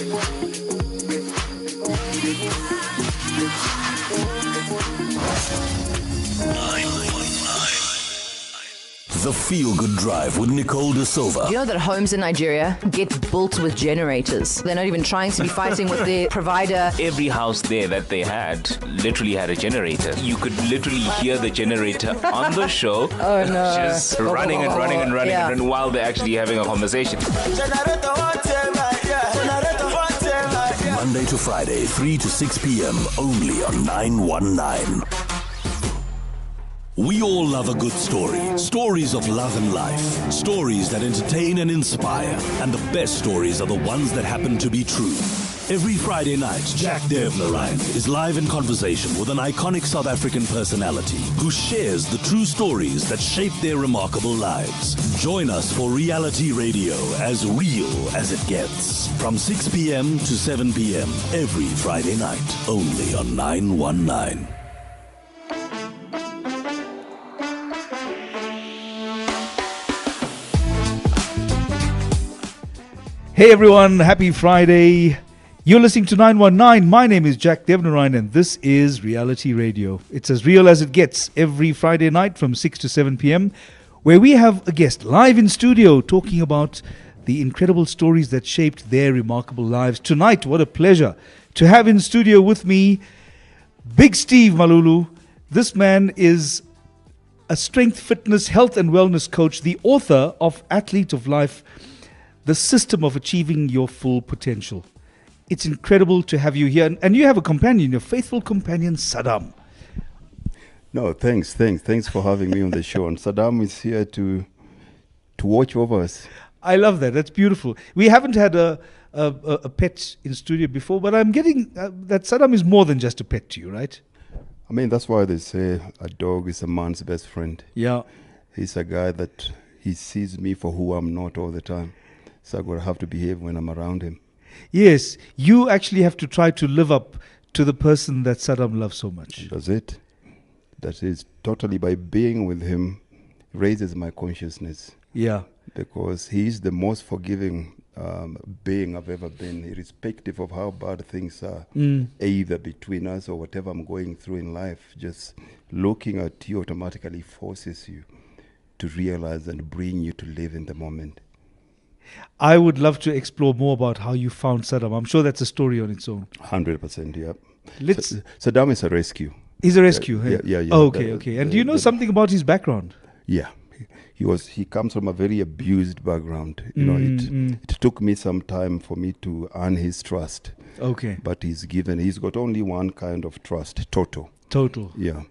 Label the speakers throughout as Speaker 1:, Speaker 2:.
Speaker 1: The Feel Good Drive with Nicole De Silva.
Speaker 2: Do you know that homes in Nigeria get built with generators? They're not even trying to be fighting with their provider.
Speaker 3: Every house there that they had literally had a generator. You could literally hear the generator on the show.
Speaker 2: Oh no.
Speaker 3: Just running and running and running,
Speaker 2: Yeah.
Speaker 3: and while they're actually having a conversation.
Speaker 1: Monday to Friday, 3 to 6 p.m. only on 919. We all love a good story. Stories of love and life. Stories that entertain and inspire. And the best stories are the ones that happen to be true. Every Friday night, Jack Devnarain is live in conversation with an iconic South African personality who shares the true stories that shaped their remarkable lives. Join us for reality radio as real as it gets. From 6 p.m. to 7 p.m. every Friday night. Only on 919.
Speaker 4: Hey everyone, happy Friday. You're listening to 919. My name is Jack Devnarain and this is Reality Radio. It's as real as it gets every Friday night from 6 to 7 p.m. where we have a guest live in studio talking about the incredible stories that shaped their remarkable lives. Tonight, what a pleasure to have in studio with me Big Steve Mululu. This man is a strength, fitness, health and wellness coach, the author of Athlete of Life, The System of Achieving Your Full Potential. It's incredible to have you here. And you have a companion, your faithful companion, Saddam.
Speaker 5: No, thanks for having me on the show. And Saddam is here to watch over us.
Speaker 4: I love that. That's beautiful. We haven't had a pet in studio before, but I'm getting that Saddam is more than just a pet to you, right?
Speaker 5: I mean, that's why they say a dog is a man's best friend.
Speaker 4: Yeah.
Speaker 5: He's a guy that he sees me for who I'm not all the time. So I'm going to have to behave when I'm around him.
Speaker 4: Yes, you actually have to try to live up to the person that Saddam loves so much.
Speaker 5: That's it. That is totally by being with him raises my consciousness.
Speaker 4: Yeah.
Speaker 5: Because he's the most forgiving being I've ever been, irrespective of how bad things are, either between us or whatever I'm going through in life. Just looking at you automatically forces you to realize and bring you to live in the moment.
Speaker 4: I would love to explore more about how you found Saddam. I'm sure that's a story on its own.
Speaker 5: 100%, yeah.
Speaker 4: Let's.
Speaker 5: Saddam is a rescue.
Speaker 4: He's a rescue, hey?
Speaker 5: Yeah.
Speaker 4: Oh, okay. And do you know something about his background?
Speaker 5: Yeah. He comes from a very abused background. You know, it took me some time for me to earn his trust.
Speaker 4: Okay.
Speaker 5: But he's got only one kind of trust, total. Yeah.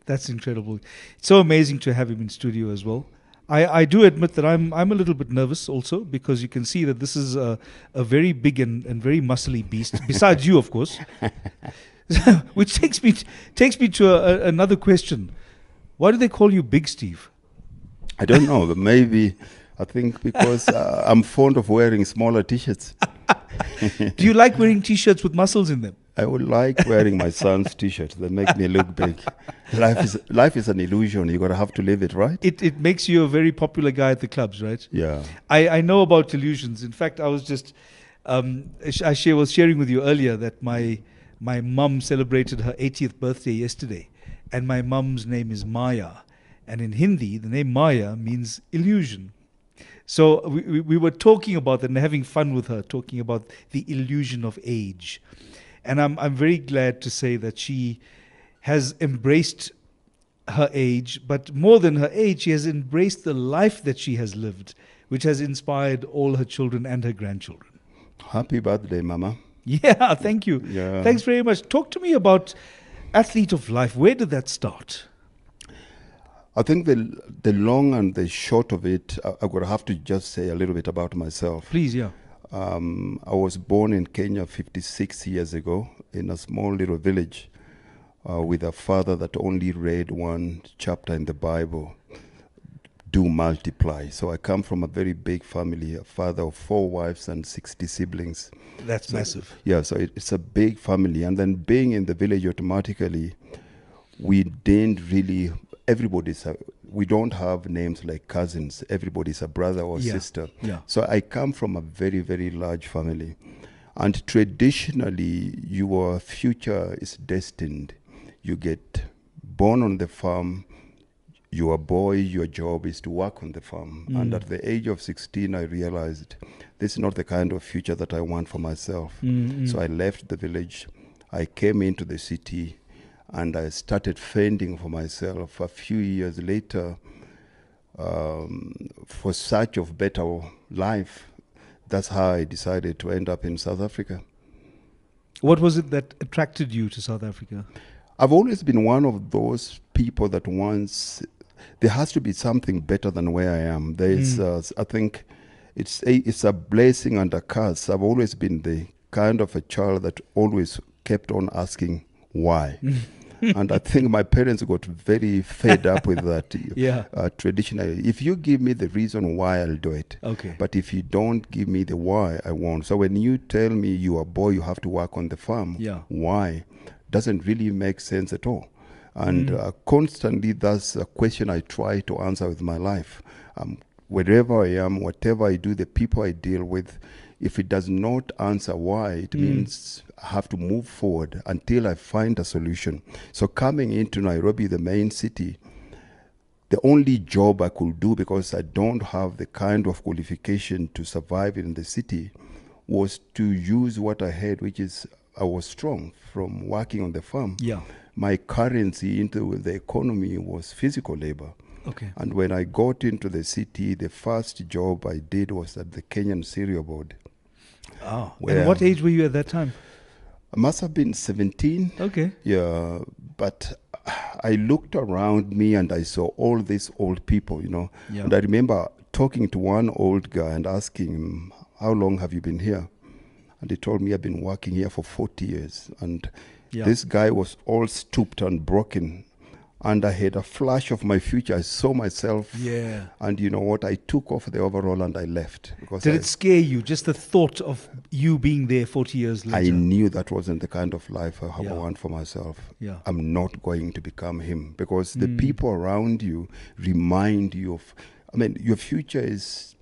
Speaker 4: That's incredible. It's so amazing to have him in studio as well. I do admit that I'm a little bit nervous also, because you can see that this is a very big and very muscly beast, besides you, of course. Which takes me to another question. Why do they call you Big Steve?
Speaker 5: I don't know, but maybe I think because I'm fond of wearing smaller T-shirts.
Speaker 4: Do you like wearing T-shirts with muscles in them?
Speaker 5: I would like wearing my son's T-shirt. They make me look big. Life is an illusion. You gotta have to live it, right?
Speaker 4: It makes you a very popular guy at the clubs, right?
Speaker 5: Yeah.
Speaker 4: I know about illusions. In fact, I was just was sharing with you earlier that my mum celebrated her 80th birthday yesterday, and my mum's name is Maya, and in Hindi the name Maya means illusion. So we were talking about that and having fun with her, talking about the illusion of age. And I'm very glad to say that she has embraced her age, but more than her age, she has embraced the life that she has lived, which has inspired all her children and her grandchildren.
Speaker 5: Happy birthday, Mama.
Speaker 4: Yeah, thank you.
Speaker 5: Yeah.
Speaker 4: Thanks very much. Talk to me about Athlete of Life. Where did that start?
Speaker 5: I think the long and the short of it, I would have to just say a little bit about myself.
Speaker 4: Please, yeah.
Speaker 5: I was born in Kenya 56 years ago in a small little village with a father that only read one chapter in the Bible, do multiply. So I come from a very big family, a father of 4 wives and 60 siblings.
Speaker 4: That's massive.
Speaker 5: Yeah, so it's a big family. And then being in the village automatically, we didn't really we don't have names like cousins. Everybody's a brother or sister.
Speaker 4: Yeah.
Speaker 5: So I come from a very, very large family. And traditionally, your future is destined. You get born on the farm. You are a boy, your job is to work on the farm. And at the age of 16, I realized this is not the kind of future that I want for myself. So I left the village. I came into the city and I started fending for myself. A few years later, for search of better life, that's how I decided to end up in South Africa.
Speaker 4: What was it that attracted you to South Africa?
Speaker 5: I've always been one of those people that wants, there has to be something better than where I am. There is, I think it's a blessing and a curse. I've always been the kind of a child that always kept on asking why. And I think my parents got very fed up with that. Traditionally, if you give me the reason why, I'll do it.
Speaker 4: Okay.
Speaker 5: But if you don't give me the why, I won't. So when you tell me you are a boy, you have to work on the farm, why? Doesn't really make sense at all. And constantly, that's a question I try to answer with my life. Wherever I am, whatever I do, the people I deal with, if it does not answer why, it means I have to move forward until I find a solution. So coming into Nairobi, the main city, the only job I could do, because I don't have the kind of qualification to survive in the city, was to use what I had, which is I was strong from working on the farm. My currency into the economy was physical labor.
Speaker 4: Okay.
Speaker 5: And when I got into the city, the first job I did was at the Kenyan Cereal Board.
Speaker 4: Oh. And what age were you at that time?
Speaker 5: I must have been 17.
Speaker 4: Okay.
Speaker 5: Yeah. But I looked around me and I saw all these old people, you know. And I remember talking to one old guy and asking him, how long have you been here? And he told me, I've been working here for 40 years. And this guy was all stooped and broken. And I had a flash of my future. I saw myself. And you know what? I took off the overall and I left. Because
Speaker 4: Did it scare you, just the thought of you being there 40 years later?
Speaker 5: I knew that wasn't the kind of life I want for myself. I'm not going to become him. Because the people around you remind you of, I mean, your future is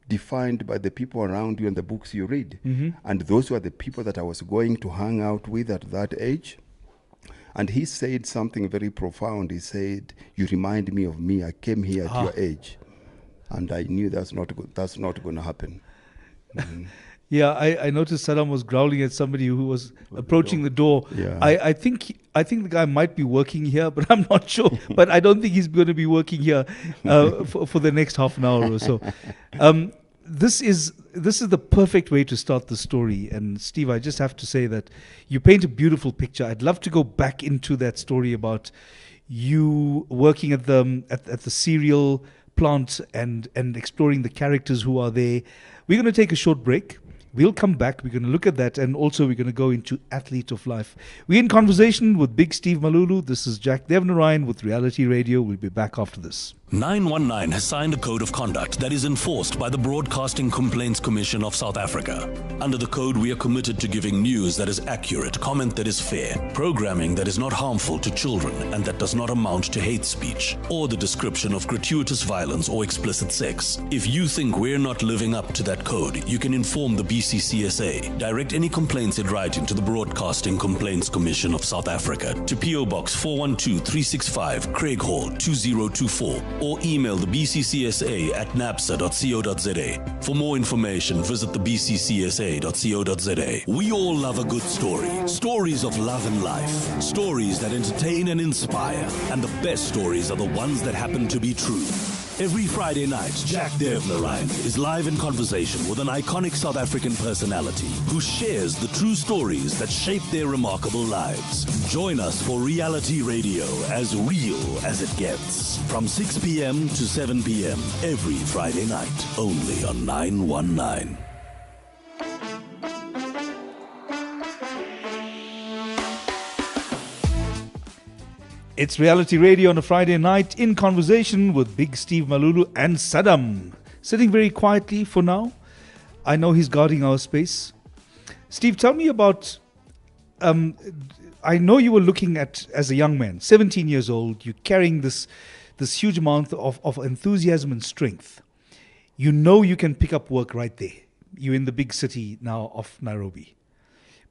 Speaker 5: defined by the people around you and the books you read. And those were the people that I was going to hang out with at that age. And he said something very profound. He said, you remind me of me. I came here at your age. And I knew that's not going to happen.
Speaker 4: I noticed Saddam was growling at somebody who was approaching the door. I think the guy might be working here, but I'm not sure. But I don't think he's going to be working here for the next half an hour or so. This is the perfect way to start the story. And Steve, I just have to say that you paint a beautiful picture. I'd love to go back into that story about you working at the cereal plant and exploring the characters who are there. We're going to take a short break. We'll come back. We're going to look at that, and also we're going to go into Athlete of Life. We're in conversation with Big Steve Mululu. This is Jack Devnarain with Reality Radio. We'll be back after this.
Speaker 1: 919 has signed a code of conduct that is enforced by the Broadcasting Complaints Commission of South Africa. Under the code, we are committed to giving news that is accurate, comment that is fair, programming that is not harmful to children and that does not amount to hate speech or the description of gratuitous violence or explicit sex. If you think we're not living up to that code, you can inform the BCCSA. Direct any complaints in writing to the Broadcasting Complaints Commission of South Africa to PO Box 412365, Craig Hall 2024. Or email the BCCSA at napsa.co.za. For more information, visit the bccsa.co.za. We all love a good story. Stories of love and life. Stories that entertain and inspire. And the best stories are the ones that happen to be true. Every Friday night, Jack Devnarain is live in conversation with an iconic South African personality who shares the true stories that shape their remarkable lives. Join us for Reality Radio, as real as it gets. From 6 p.m. to 7 p.m. every Friday night, only on 919.
Speaker 4: It's Reality Radio on a Friday night, in conversation with Big Steve Mululu and Saddam, sitting very quietly for now. I know he's guarding our space. Steve, tell me about, I know you were looking at, as a young man, 17 years old, you're carrying this this huge amount of enthusiasm and strength. You know you can pick up work right there. You're in the big city now of Nairobi.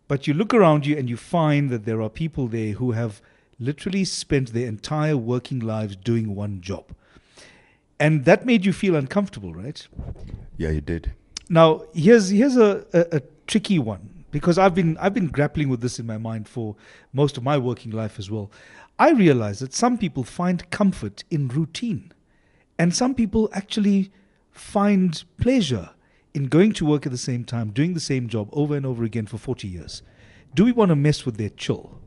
Speaker 4: But you look around you and you find that there are people there who have literally spent their entire working lives doing one job. And that made you feel uncomfortable, right?
Speaker 5: Yeah, it did.
Speaker 4: Now, here's a tricky one, because I've been grappling with this in my mind for most of my working life as well. I realize that some people find comfort in routine, and some people actually find pleasure in going to work at the same time, doing the same job over and over again for 40 years. Do we want to mess with their chill?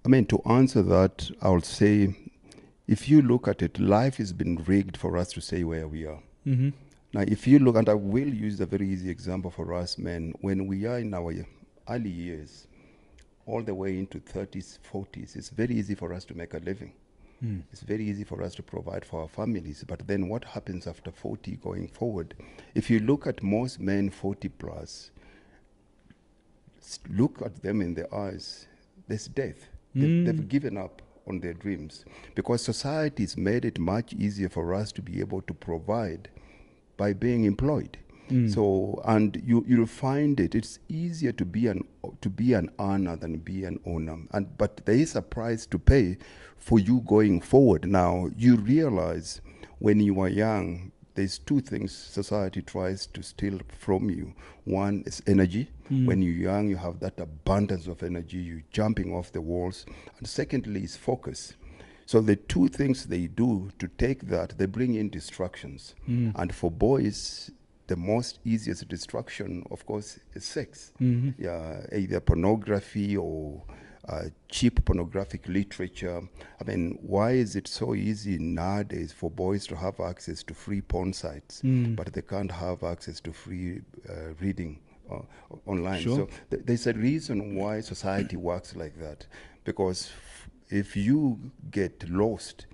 Speaker 5: I mean, to answer that, I would say, if you look at it, life has been rigged for us to stay where we are.
Speaker 4: Mm-hmm.
Speaker 5: Now, if you look, and I will use a very easy example for us men, when we are in our early years, all the way into 30s, 40s, it's very easy for us to make a living. It's very easy for us to provide for our families. But then what happens after 40 going forward? If you look at most men 40 plus, look at them in their eyes, there's death. They've given up on their dreams, because society has made it much easier for us to be able to provide by being employed. So, and you'll find it's easier to be an earner than be an owner. But there is a price to pay for you going forward. Now, you realize when you are young, there's two things society tries to steal from you. One is energy. When you're young, you have that abundance of energy. You're jumping off the walls. And secondly is focus. So the two things they do to take that, they bring in distractions. And for boys, the most easiest distraction, of course, is sex. Yeah, either pornography or cheap pornographic literature. I mean, why is it so easy nowadays for boys to have access to free porn sites, but they can't have access to free reading online?
Speaker 4: Sure.
Speaker 5: So there's a reason why society works like that, because if you get lost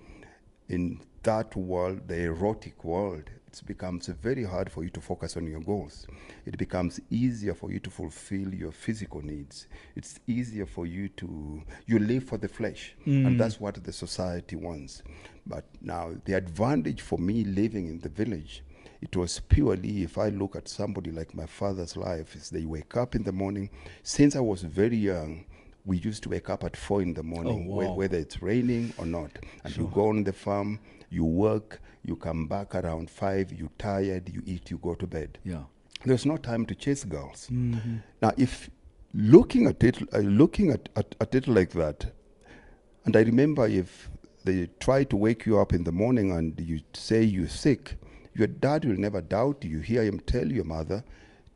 Speaker 5: in that world, the erotic world, it becomes very hard for you to focus on your goals. It becomes easier for you to fulfill your physical needs. It's easier for you you live for the flesh, and that's what the society wants. But now the advantage for me living in the village, it was purely, if I look at somebody like my father's life, is they wake up in the morning. Since I was very young, we used to wake up at 4 in the morning, whether it's raining or not. And you go on the farm, you work, you come back around 5, you're tired, you eat, you go to bed.
Speaker 4: Yeah.
Speaker 5: There's no time to chase girls. Now, if looking at it like that, and I remember if they try to wake you up in the morning and you say you're sick, your dad will never doubt you. Hear him tell your mother,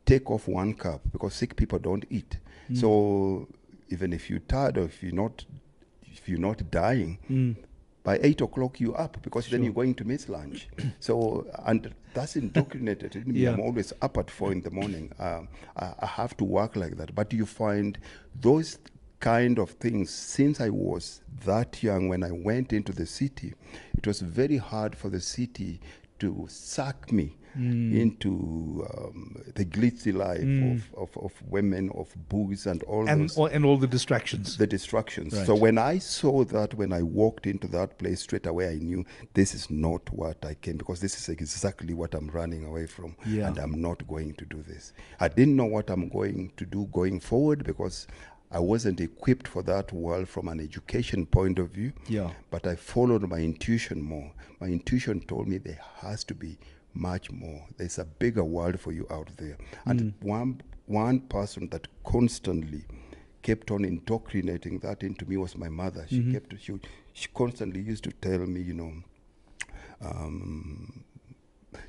Speaker 5: take off 1 cup, because sick people don't eat. So even if you're tired or if you're not dying, by 8 o'clock you're up, because then you're going to miss lunch. So, and that's indoctrinated in me. I'm always up at 4 in the morning. I have to work like that. But you find those kind of things, since I was that young, when I went into the city, it was very hard for the city to suck me into the glitzy life of women, of booze, and all
Speaker 4: the distractions.
Speaker 5: The distractions.
Speaker 4: Right.
Speaker 5: So when I saw that, when I walked into that place, straight away I knew this is not what I came, because this is exactly what I'm running away from, and I'm not going to do this. I didn't know what I'm going to do going forward, because I wasn't equipped for that world from an education point of view. But I followed my intuition more. My intuition told me there has to be much more. There's a bigger world for you out there. And one person that constantly kept on indoctrinating that into me was my mother. She constantly used to tell me,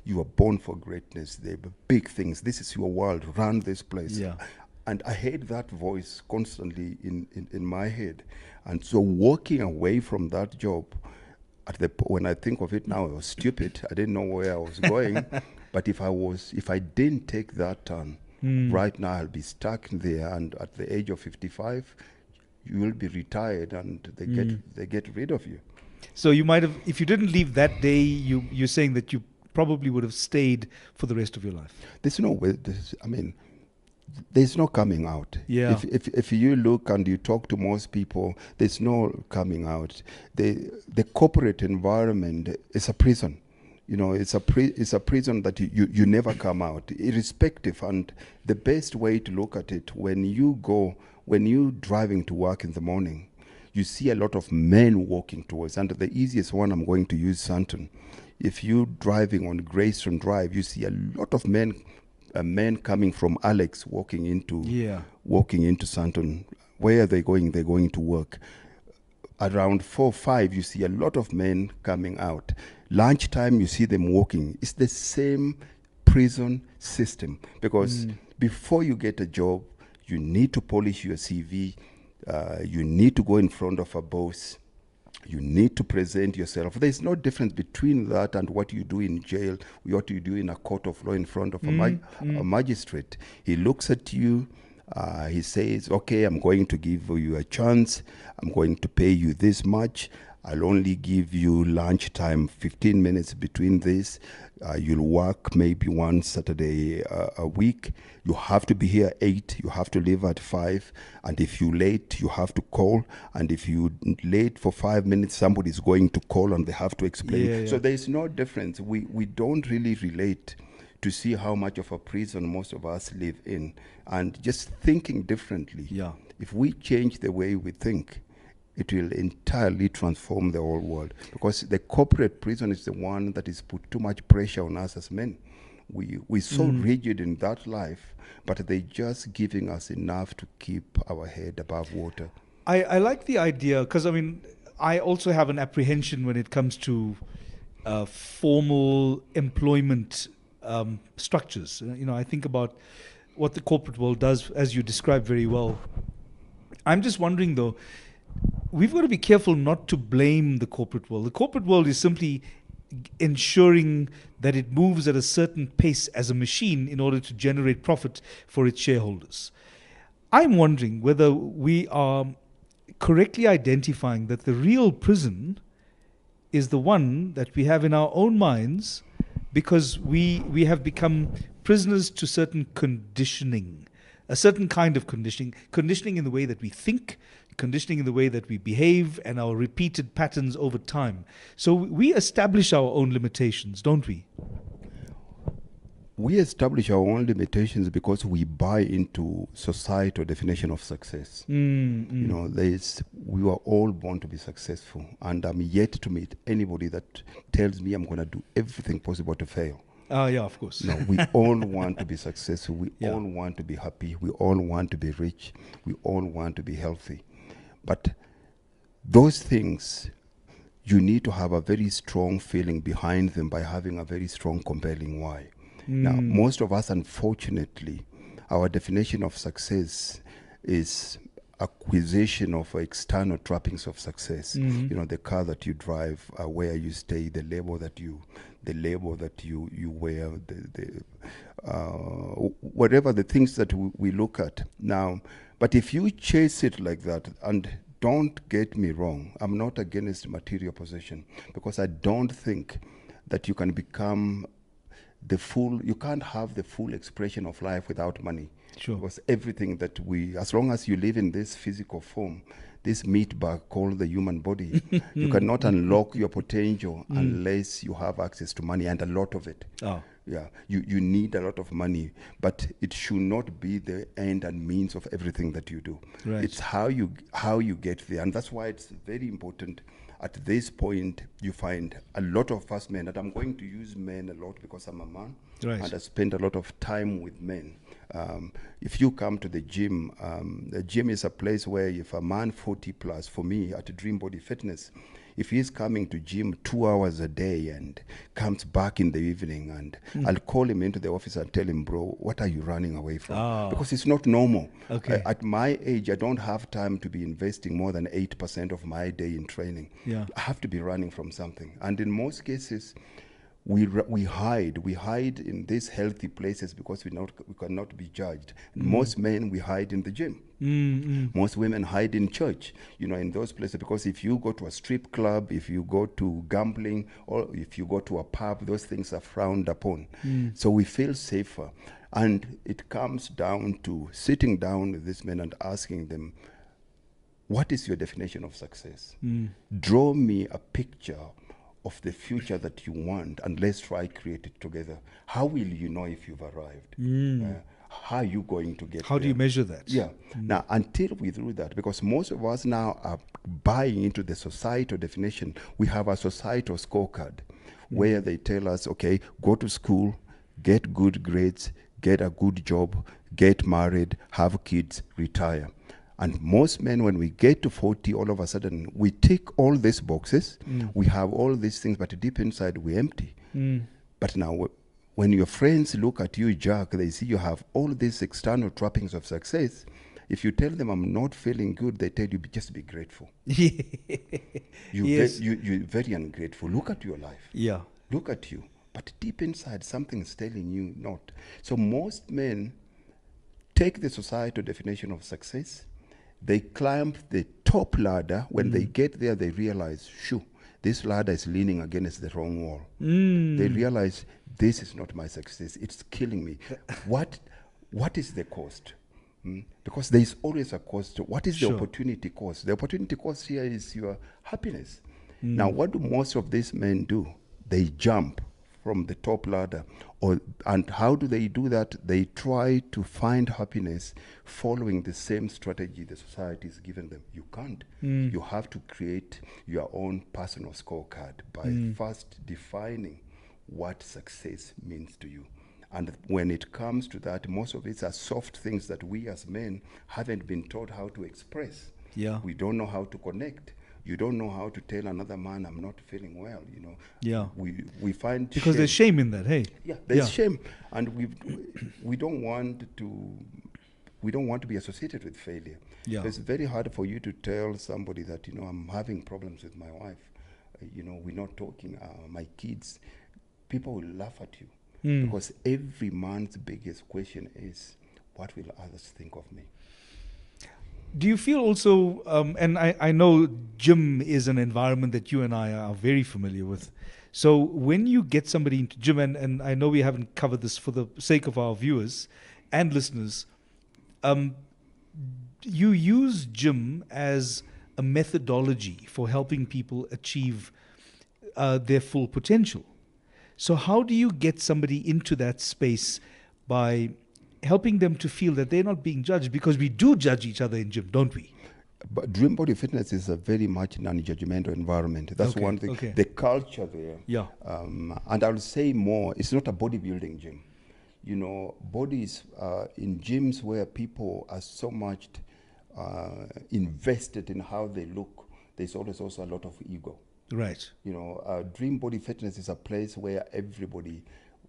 Speaker 5: you are born for greatness. There are big things. This is your world. Run this place. And I heard that voice constantly in my head. And so walking away from that job, when I think of it now, I was stupid. I didn't know where I was going. But if I didn't take that turn, right now I'll be stuck there. And at the age of 55, you will be retired, and they get rid of you.
Speaker 4: So you might have, if you didn't leave that day, you're saying that you probably would have stayed for the rest of your life.
Speaker 5: There's no way. there's no coming out.
Speaker 4: Yeah.
Speaker 5: If you look and you talk to most people, there's no coming out. The corporate environment is a prison. You know, it's a prison that you never come out, irrespective. And the best way to look at it, when you driving to work in the morning, you see a lot of men walking towards. And the easiest one, I'm going to use Santon. If you're driving on Greystone Drive, you see a lot of men coming from Alex walking into Santon. Where are they going? They're going to work. Around 4, 5, you see a lot of men coming out. Lunchtime, you see them walking. It's the same prison system, because before you get a job, you need to polish your CV. You need to go in front of a boss. You need to present yourself. There's no difference between that and what you do in jail, what you do in a court of law in front of a magistrate. He looks at you. He says, okay, I'm going to give you a chance. I'm going to pay you this much. I'll only give you lunchtime, 15 minutes between this. You'll work maybe one Saturday a week. You have to be here 8. You have to leave at 5. And if you're late, you have to call. And if you're late for 5 minutes, somebody's going to call and they have to explain. So there's no difference. We don't really relate to see how much of a prison most of us live in. And just thinking differently. Yeah. If we change the way we think, it will entirely transform the whole world, because the corporate prison is the one that is put too much pressure on us as men. We're so rigid in that life, but they're just giving us enough to keep our head above water.
Speaker 4: I like the idea, because I mean, I also have an apprehension when it comes to formal employment structures. You know, I think about what the corporate world does, as you described very well. I'm just wondering, though, we've got to be careful not to blame the corporate world. The corporate world is simply ensuring that it moves at a certain pace as a machine in order to generate profit for its shareholders. I'm wondering whether we are correctly identifying that the real prison is the one that we have in our own minds, because we have become prisoners to certain conditioning, a certain kind of conditioning in the way that we think, conditioning in the way that we behave, and our repeated patterns over time. So we establish our own limitations, don't we?
Speaker 5: We establish our own limitations because we buy into societal definition of success. You know, we were all born to be successful, and I'm yet to meet anybody that tells me I'm going to do everything possible to fail.
Speaker 4: Yeah, of course.
Speaker 5: No, we all want to be successful. We all want to be happy. We all want to be rich. We all want to be healthy. But those things, you need to have a very strong feeling behind them by having a very strong, compelling why. Now, most of us, unfortunately, our definition of success is acquisition of external trappings of success. You know, the car that you drive, where you stay, the label that you wear, whatever the things that we look at now. But if you chase it like that, and don't get me wrong, I'm not against material possession, because I don't think that you can become you can't have the full expression of life without money.
Speaker 4: Sure.
Speaker 5: Because everything that as long as you live in this physical form, this meat bag called the human body, you cannot unlock your potential unless you have access to money, and a lot of it. Yeah, you need a lot of money, but it should not be the end and means of everything that you do.
Speaker 4: Right.
Speaker 5: It's how you get there, and that's why it's very important. At this point, you find a lot of us men, and I'm going to use men a lot because I'm a man,
Speaker 4: right,
Speaker 5: and I spend a lot of time with men. If you come to the gym is a place where if a man 40 plus, for me at Dream Body Fitness, if he's coming to gym 2 hours a day and comes back in the evening, and I'll call him into the office and tell him, bro, what are you running away from? Because it's not normal.
Speaker 4: Okay.
Speaker 5: At my age, I don't have time to be investing more than 8% of my day in training.
Speaker 4: Yeah.
Speaker 5: I have to be running from something. And in most cases, we hide in these healthy places because we cannot be judged. Most men, we hide in the gym. Most women hide in church, in those places, because if you go to a strip club, if you go to gambling, or if you go to a pub, those things are frowned upon. So we feel safer. And it comes down to sitting down with these men and asking them, what is your definition of success? Draw me a picture of the future that you want, and let's try create it together. How will you know if you've arrived? How are you going to get
Speaker 4: How
Speaker 5: there?
Speaker 4: do you measure that?
Speaker 5: Yeah. Now, until we do that, because most of us now are buying into the societal definition, we have a societal scorecard where they tell us, okay, go to school, get good grades, get a good job, get married, have kids, retire. And most men, when we get to 40, all of a sudden, we tick all these boxes. We have all these things, but deep inside, we're empty. But now, when your friends look at you, Jack, they see you have all these external trappings of success. If you tell them, I'm not feeling good, they tell you, just be grateful. You're very ungrateful. Look at your life.
Speaker 4: Yeah.
Speaker 5: Look at you. But deep inside, something's telling you not. So most men take the societal definition of success. They climb the top ladder. When they get there, they realize, shoo, this ladder is leaning against the wrong wall. They realize, this is not my success. It's killing me. What is the cost? Because there is always a cost. What is the opportunity cost? The opportunity cost here is your happiness. Now, what do most of these men do? They jump from the top ladder. And how do they do that? They try to find happiness following the same strategy the society has given them. You can't. You have to create your own personal scorecard by first defining what success means to you. And when it comes to that, most of it are soft things that we as men haven't been taught how to express.
Speaker 4: Yeah.
Speaker 5: We don't know how to connect. You don't know how to tell another man, I'm not feeling well,
Speaker 4: Yeah.
Speaker 5: We find
Speaker 4: Because
Speaker 5: shame.
Speaker 4: there's shame in that, hey?
Speaker 5: Yeah, there's shame. And we don't want to be associated with failure.
Speaker 4: Yeah.
Speaker 5: It's very hard for you to tell somebody that, I'm having problems with my wife. We're not talking, my kids. People will laugh at you. Because every man's biggest question is, what will others think of me?
Speaker 4: Do you feel also, and I know gym is an environment that you and I are very familiar with. So when you get somebody into gym, and I know we haven't covered this for the sake of our viewers and listeners, you use gym as a methodology for helping people achieve their full potential. So how do you get somebody into that space by helping them to feel that they're not being judged? Because we do judge each other in gym, don't we?
Speaker 5: But Dream Body Fitness is a very much non-judgmental environment. That's one thing.
Speaker 4: Okay.
Speaker 5: The culture there.
Speaker 4: Yeah.
Speaker 5: And I'll say more, it's not a bodybuilding gym. Bodies in gyms where people are so much invested in how they look, there's always also a lot of ego.
Speaker 4: Right.
Speaker 5: Dream Body Fitness is a place where everybody,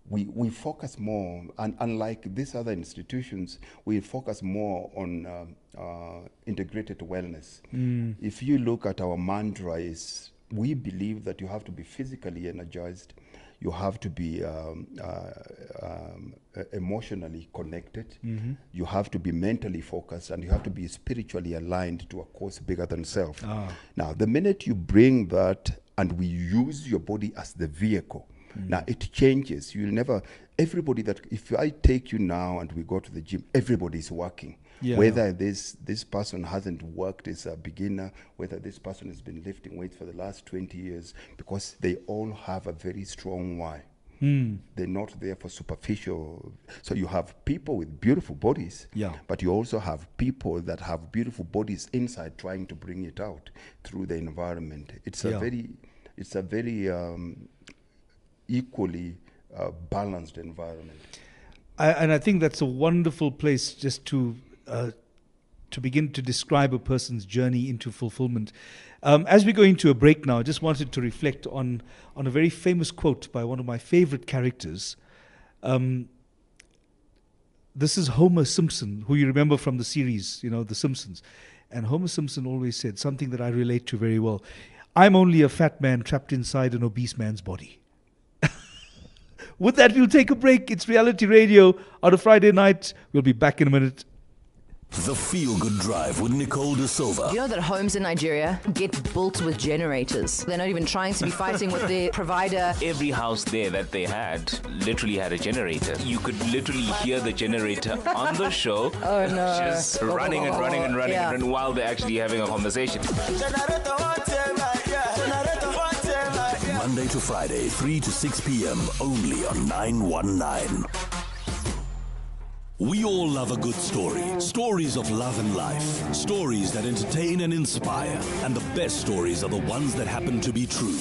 Speaker 5: we focus more, and unlike these other institutions, we focus more on integrated wellness. If you look at our mantra, we believe that you have to be physically energized, you have to be emotionally connected, you have to be mentally focused, and you have to be spiritually aligned to a cause bigger than self. Now, the minute you bring that and we use your body as the vehicle, now it changes. You'll never, everybody that, if I take you now and we go to the gym, everybody's working.
Speaker 4: Yeah.
Speaker 5: Whether this person hasn't worked as a beginner, whether this person has been lifting weights for the last 20 years, because they all have a very strong why. They're not there for superficial. So you have people with beautiful bodies, but you also have people that have beautiful bodies inside trying to bring it out through the environment. It's a very equally balanced environment.
Speaker 4: And I think that's a wonderful place just to begin to describe a person's journey into fulfillment. As we go into a break now, I just wanted to reflect on a very famous quote by one of my favorite characters. This is Homer Simpson, who you remember from the series, The Simpsons. And Homer Simpson always said something that I relate to very well. I'm only a fat man trapped inside an obese man's body. With that, we'll take a break. It's Reality Radio on a Friday night. We'll be back in a minute.
Speaker 1: The Feel Good Drive with Nicole De Silva.
Speaker 2: You know that homes in Nigeria get built with generators. They're not even trying to be fighting with their provider.
Speaker 3: Every house there that they had literally had a generator. You could literally hear the generator on the show.
Speaker 2: Oh no.
Speaker 3: Just running and running and running
Speaker 2: Yeah.
Speaker 3: and while they're actually having a conversation.
Speaker 1: Monday to Friday, 3 to 6 p.m. only on 919. We all love a good story. Stories of love and life. Stories that entertain and inspire. And the best stories are the ones that happen to be true.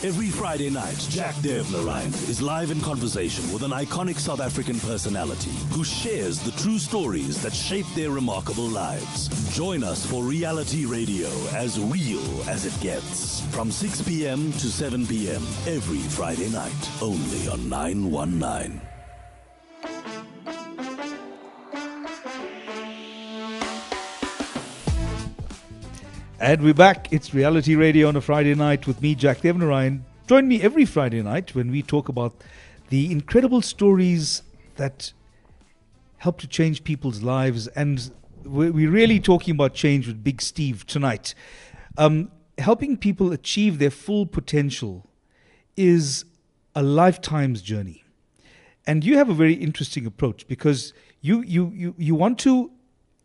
Speaker 1: Every Friday night, Jack Devnarain is live in conversation with an iconic South African personality who shares the true stories that shape their remarkable lives. Join us for Reality Radio, as real as it gets. From 6 p.m. to 7 p.m. every Friday night, only on 919.
Speaker 4: And we're back. It's Reality Radio on a Friday night with me, Jack Devnarain. Join me every Friday night when we talk about the incredible stories that help to change people's lives. And we're really talking about change with Big Steve tonight. Helping people achieve their full potential is a lifetime's journey. And you have a very interesting approach because you want to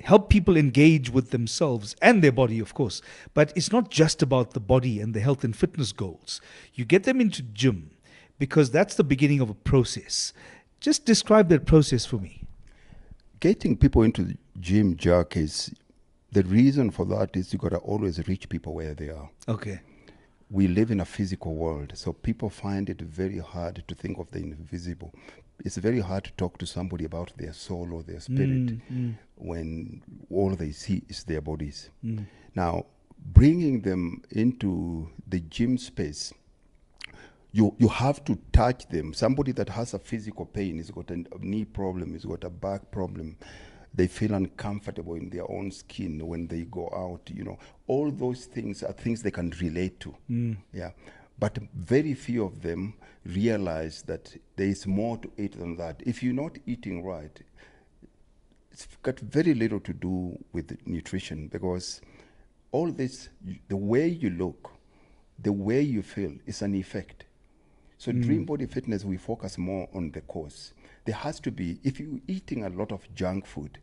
Speaker 4: help people engage with themselves and their body, of course. But it's not just about the body and the health and fitness goals. You get them into gym because that's the beginning of a process. Just describe that process for me.
Speaker 5: Getting people into the gym, Jack, is the reason for that is you got to always reach people where they are.
Speaker 4: Okay.
Speaker 5: We live in a physical world, so people find it very hard to think of the invisible. It's very hard to talk to somebody about their soul or their spirit when all they see is their bodies. Now, bringing them into the gym space, you have to touch them. Somebody that has a physical pain, has got a knee problem, has got a back problem, they feel uncomfortable in their own skin when they go out, all those things are things they can relate to. Yeah. But very few of them realize that there is more to it than that. If you're not eating right, it's got very little to do with nutrition, because all this, the way you look, the way you feel is an effect. So Dream Body Fitness, we focus more on the cause. There has to be, if you're eating a lot of junk food,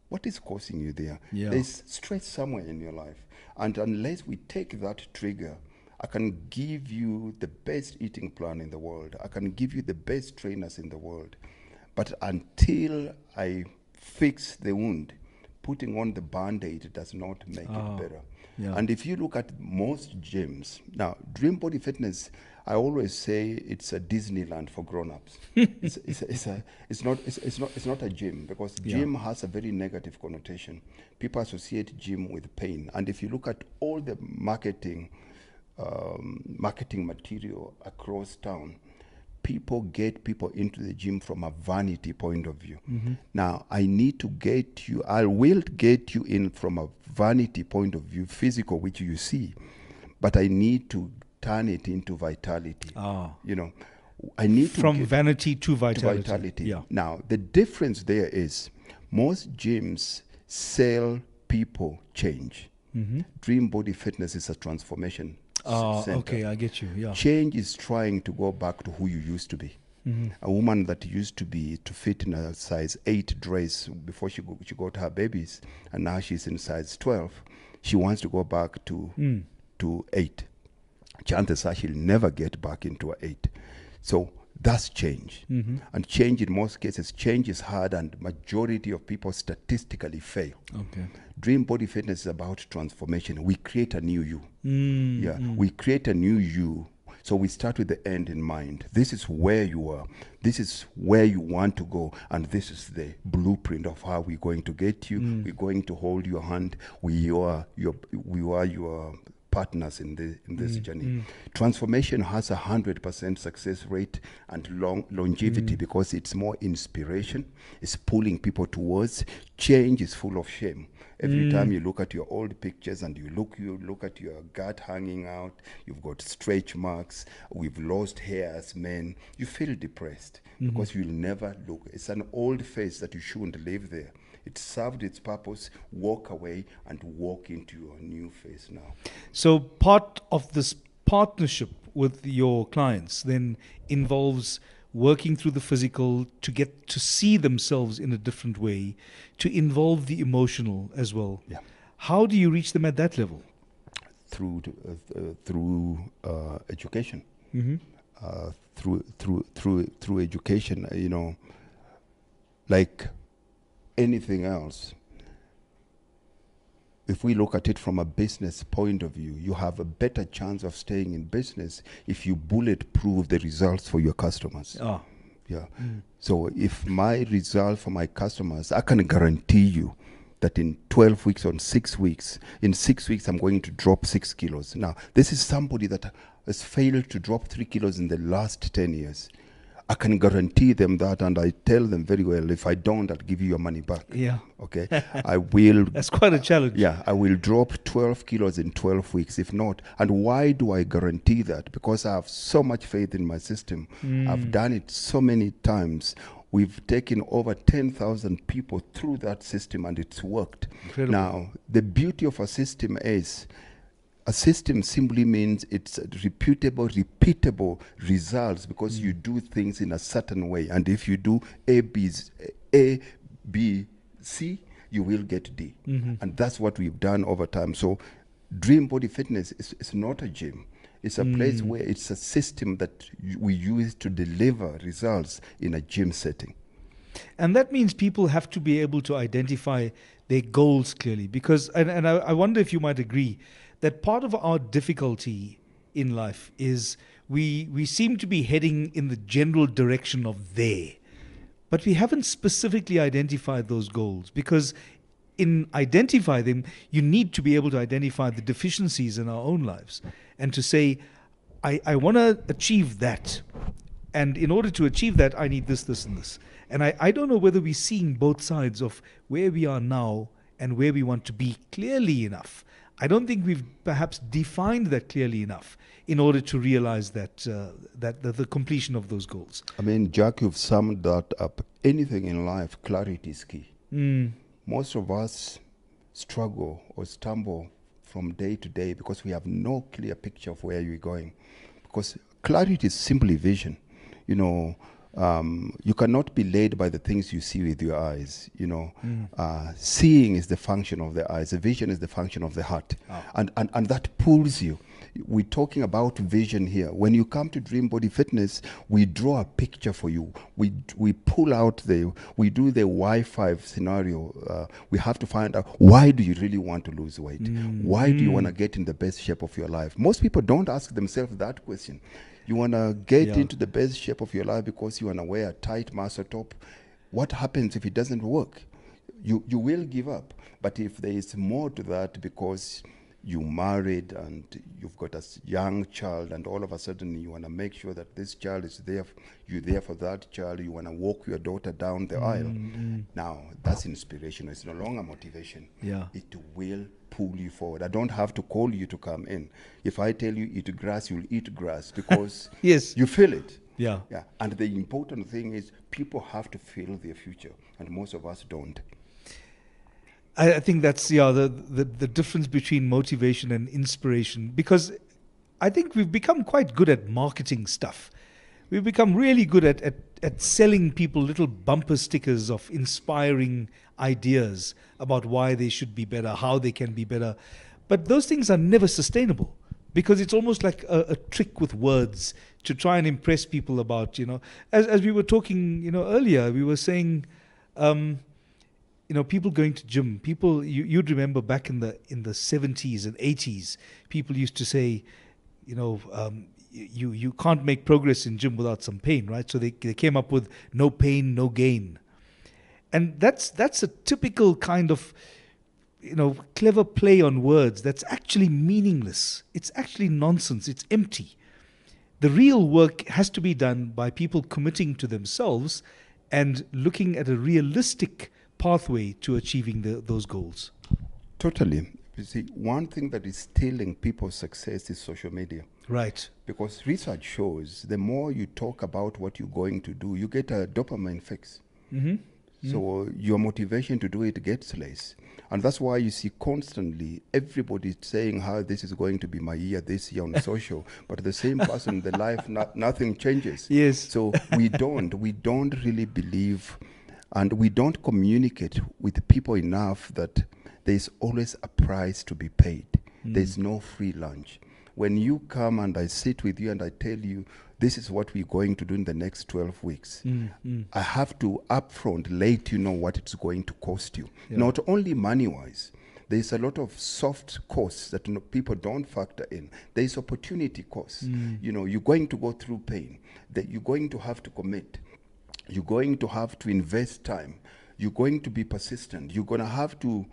Speaker 5: what is causing you there?
Speaker 4: Yeah.
Speaker 5: There's stress somewhere in your life. And unless we take that trigger, I can give you the best eating plan in the world. I can give you the best trainers in the world. But until I fix the wound, putting on the Band-Aid does not make it better.
Speaker 4: Yeah.
Speaker 5: And if you look at most gyms, now Dream Body Fitness, I always say it's a Disneyland for grown-ups. It's not a gym, because gym has a very negative connotation. People associate gym with pain. And if you look at all the marketing material across town, people get people into the gym from a vanity point of view. Now, I will get you in from a vanity point of view, physical, which you see, but I need to turn it into vitality. I need
Speaker 4: From vanity to vitality. Yeah.
Speaker 5: Now, the difference there is most gyms sell people change. Dream Body Fitness is a transformation center.
Speaker 4: Okay, I get you. Yeah.
Speaker 5: Change is trying to go back to who you used to be. A woman that used to fit in a size 8 dress before she got her babies, and now she's in size 12. She wants to go back to 8. Chances are she'll never get back into an 8. So that's change. And change, in most cases, change is hard, and majority of people statistically fail.
Speaker 4: Okay.
Speaker 5: Dream Body Fitness is about transformation. We create a new you. We create a new you. So we start with the end in mind. This is where you are. This is where you want to go. And this is the blueprint of how we're going to get you. We're going to hold your hand. We are your partners in this journey. Transformation has 100% success rate and longevity, because it's more inspiration. It's pulling people towards change is full of shame. Every time you look at your old pictures and you look at your gut hanging out, you've got stretch marks, we've lost hair as men, you feel depressed because you'll never look. It's an old face that you shouldn't live there. It served its purpose. Walk away and walk into your new face now.
Speaker 4: So part of this partnership with your clients then involves working through the physical to get to see themselves in a different way, to involve the emotional as well.
Speaker 5: Yeah.
Speaker 4: How do you reach them at that level?
Speaker 5: Through education. Through education, like anything else. If we look at it from a business point of view, you have a better chance of staying in business if you bulletproof the results for your customers. Yeah. So if my result for my customers, I can guarantee you that in 12 weeks or 6 weeks, in 6 weeks, I'm going to drop 6 kilos. Now, this is somebody that has failed to drop 3 kilos in the last 10 years. I can guarantee them that, and I tell them very well, if I don't, I'll give you your money back.
Speaker 4: Yeah.
Speaker 5: Okay? I will.
Speaker 4: That's quite a challenge.
Speaker 5: Yeah, I will drop 12 kilos in 12 weeks, if not. And why do I guarantee that? Because I have so much faith in my system. I've done it so many times. We've taken over 10,000 people through that system, and it's worked.
Speaker 4: Incredible.
Speaker 5: Now, the beauty of a system is, a system simply means it's reputable, repeatable results because you do things in a certain way. And if you do A, B, C, you will get D. And that's what we've done over time. So Dream Body Fitness is not a gym. It's a place where it's a system that we use to deliver results in a gym setting.
Speaker 4: And that means people have to be able to identify their goals clearly. Because, and I wonder if you might agree, that part of our difficulty in life is we seem to be heading in the general direction of there, but we haven't specifically identified those goals, because in identify them, you need to be able to identify the deficiencies in our own lives and to say, I want to achieve that. And in order to achieve that, I need this, this, and this. And I don't know whether we're seeing both sides of where we are now and where we want to be clearly enough. I don't think we've perhaps defined that clearly enough in order to realize that the completion of those goals.
Speaker 5: I mean, Jack, you've summed that up. Anything in life, clarity is key. Most of us struggle or stumble from day to day because we have no clear picture of where you're going. Because clarity is simply vision. You cannot be led by the things you see with your eyes. Seeing is the function of the eyes. The vision is the function of the heart. And that pulls you. We're talking about vision here. When you come to Dream Body Fitness, we draw a picture for you. We pull out we do the Wi-Fi scenario. We have to find out, why do you really want to lose weight? Why do you want to get in the best shape of your life? Most people don't ask themselves that question. You want to get into the best shape of your life because you want to wear a tight muscle top. What happens if it doesn't work? You will give up. But if there is more to that, because you married and you've got a young child, and all of a sudden you want to make sure that this child is there, you're there for that child, you want to walk your daughter down the aisle. Now, that's inspiration. It's no longer motivation.
Speaker 4: Yeah.
Speaker 5: It will pull you forward. I don't have to call you to come in. If I tell you eat grass, you'll eat grass because
Speaker 4: Yes.
Speaker 5: you feel it.
Speaker 4: Yeah.
Speaker 5: And the important thing is people have to feel their future, and most of us don't.
Speaker 4: I think that's the difference between motivation and inspiration, because I think we've become quite good at marketing stuff. We've become really good at selling people little bumper stickers of inspiring ideas about why they should be better, how they can be better. But those things are never sustainable, because it's almost like a trick with words to try and impress people about, as we were talking, earlier, we were saying, people going to gym, you'd remember back in the 70s and 80s, people used to say, you can't make progress in gym without some pain, right? So they came up with no pain, no gain. And that's a typical kind of, clever play on words that's actually meaningless. It's actually nonsense. It's empty. The real work has to be done by people committing to themselves and looking at a realistic pathway to achieving those goals.
Speaker 5: Totally. You see, one thing that is stealing people's success is social media.
Speaker 4: Right.
Speaker 5: Because research shows the more you talk about what you're going to do, you get a dopamine fix. So your motivation to do it gets less. And that's why you see constantly everybody saying how this is going to be my year this year on social, but the same person, the life, nothing changes.
Speaker 4: Yes.
Speaker 5: So we don't really believe, and we don't communicate with people enough that there's always a price to be paid. There's no free lunch. When you come and I sit with you and I tell you, this is what we're going to do in the next 12 weeks, I have to upfront let you know what it's going to cost you.
Speaker 4: Yeah.
Speaker 5: Not only money-wise, there's a lot of soft costs that people don't factor in. There's opportunity costs. You're going to go through pain. That you're going to have to commit. You're going to have to invest time. You're going to be persistent. You're going to have to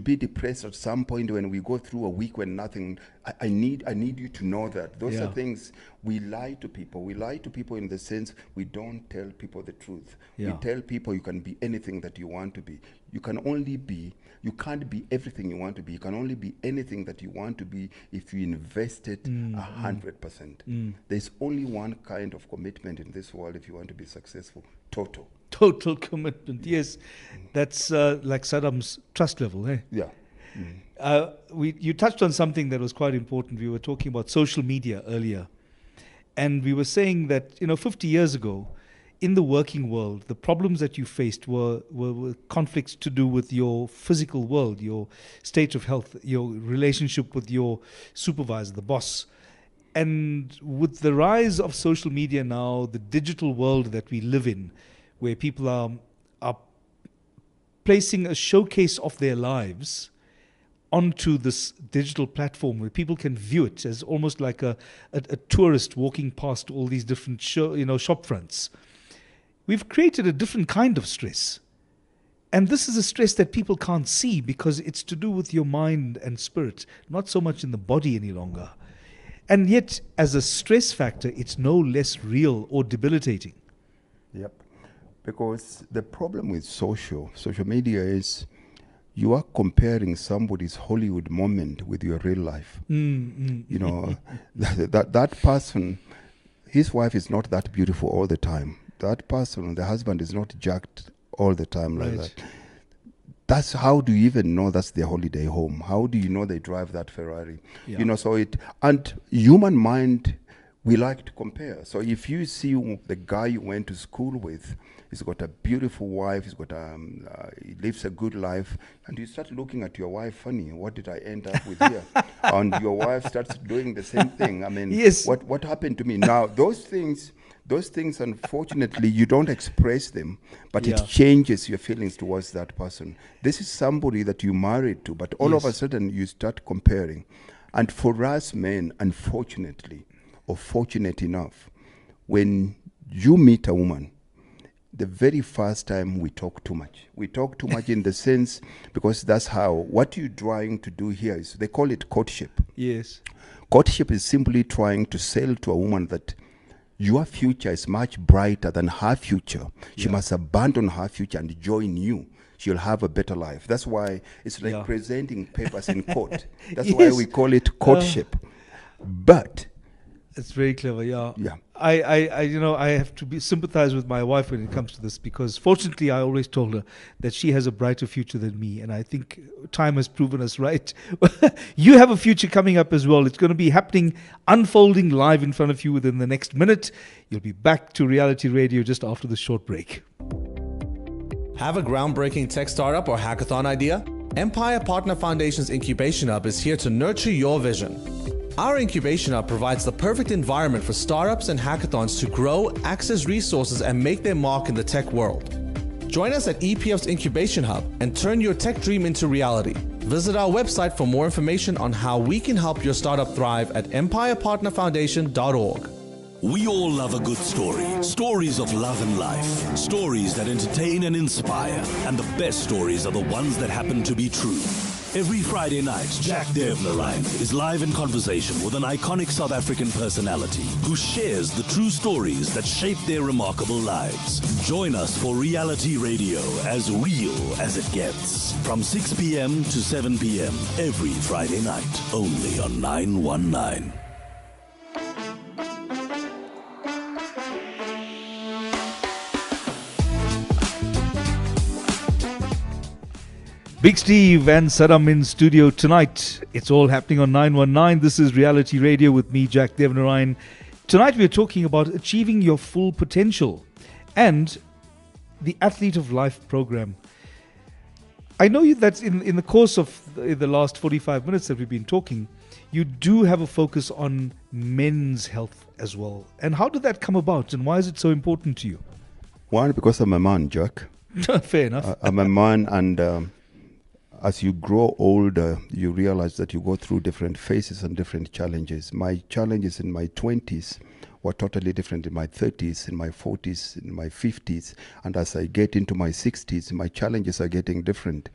Speaker 5: be depressed at some point when we go through a week when nothing. I need you to know that. Those are things we lie to people. We lie to people in the sense we don't tell people the truth.
Speaker 4: Yeah.
Speaker 5: We tell people you can be anything that you want to be. You can't be everything you want to be. You can only be anything that you want to be if you invest it 100%. There's only one kind of commitment in this world if you want to be successful: total
Speaker 4: commitment. Yes, that's like Saddam's trust level. Eh?
Speaker 5: Yeah.
Speaker 4: You touched on something that was quite important. We were talking about social media earlier, and we were saying that 50 years ago, in the working world, the problems that you faced were conflicts to do with your physical world, your state of health, your relationship with your supervisor, the boss. And with the rise of social media now, the digital world that we live in, where people are placing a showcase of their lives onto this digital platform where people can view it as almost like a tourist walking past all these different shop fronts. We've created a different kind of stress. And this is a stress that people can't see because it's to do with your mind and spirit, not so much in the body any longer. And yet, as a stress factor, it's no less real or debilitating.
Speaker 5: Yep. Because the problem with social media is you are comparing somebody's Hollywood moment with your real life. That person, his wife is not that beautiful all the time. That person, the husband, is not jacked all the time like that. That's how do you even know that's their holiday home? How do you know they drive that Ferrari?
Speaker 4: Yeah.
Speaker 5: And human mind, we like to compare. So if you see the guy you went to school with, he's got a beautiful wife, he lives a good life, and you start looking at your wife funny. What did I end up with here? And your wife starts doing the same thing. I mean,
Speaker 4: yes.
Speaker 5: What happened to me? Now, those things, unfortunately, you don't express them, but it changes your feelings towards that person. This is somebody that you married to, but all of a sudden you start comparing. And for us men, unfortunately, or fortunate enough, when you meet a woman, the very first time we talk too much. We talk too much in the sense, because that's how, what you're trying to do here is, they call it courtship.
Speaker 4: Yes.
Speaker 5: Courtship is simply trying to sell to a woman that your future is much brighter than her future. She must abandon her future and join you. She'll have a better life. That's why it's like presenting papers in court. That's why we call it courtship. But
Speaker 4: it's very clever, yeah.
Speaker 5: Yeah.
Speaker 4: I have to sympathize with my wife when it comes to this, because fortunately I always told her that she has a brighter future than me, and I think time has proven us right. You have a future coming up as well. It's going to be happening, unfolding live in front of you within the next minute. You'll be back to Reality Radio just after the short break.
Speaker 6: Have a groundbreaking tech startup or hackathon idea? Empire Partner Foundation's Incubation Hub is here to nurture your vision. Our Incubation Hub provides the perfect environment for startups and hackathons to grow, access resources, and make their mark in the tech world. Join us at EPF's Incubation Hub and turn your tech dream into reality. Visit our website for more information on how we can help your startup thrive at empirepartnerfoundation.org.
Speaker 1: We all love a good story. Stories of love and life. Stories that entertain and inspire. And the best stories are the ones that happen to be true. Every Friday night, Jack Devnarain is live in conversation with an iconic South African personality who shares the true stories that shape their remarkable lives. Join us for reality radio as real as it gets. From 6 p.m. to 7 p.m. every Friday night, only on 919.
Speaker 4: Big Steve and Saddam in studio tonight. It's all happening on 919. This is Reality Radio with me, Jack Devnarain. Tonight we're talking about achieving your full potential and the Athlete of Life program. I know that in the course of the last 45 minutes that we've been talking, you do have a focus on men's health as well. And how did that come about and why is it so important to you?
Speaker 5: One, because I'm a man, Jack.
Speaker 4: Fair enough.
Speaker 5: I'm a man, and as you grow older, you realize that you go through different phases and different challenges. My challenges in my 20s were totally different in my 30s, in my 40s, in my 50s. And as I get into my 60s, my challenges are getting different.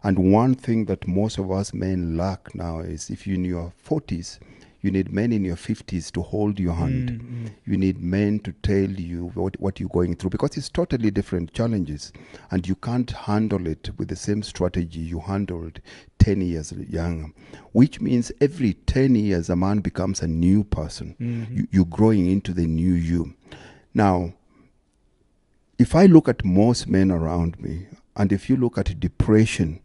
Speaker 5: And one thing that most of us men lack now is if you're in your 40s, you need men in your 50s to hold your hand. You need men to tell you what you're going through, because it's totally different challenges. And you can't handle it with the same strategy you handled 10 years younger, which means every 10 years a man becomes a new person. You're growing into the new you. Now, if I look at most men around me, and if you look at depression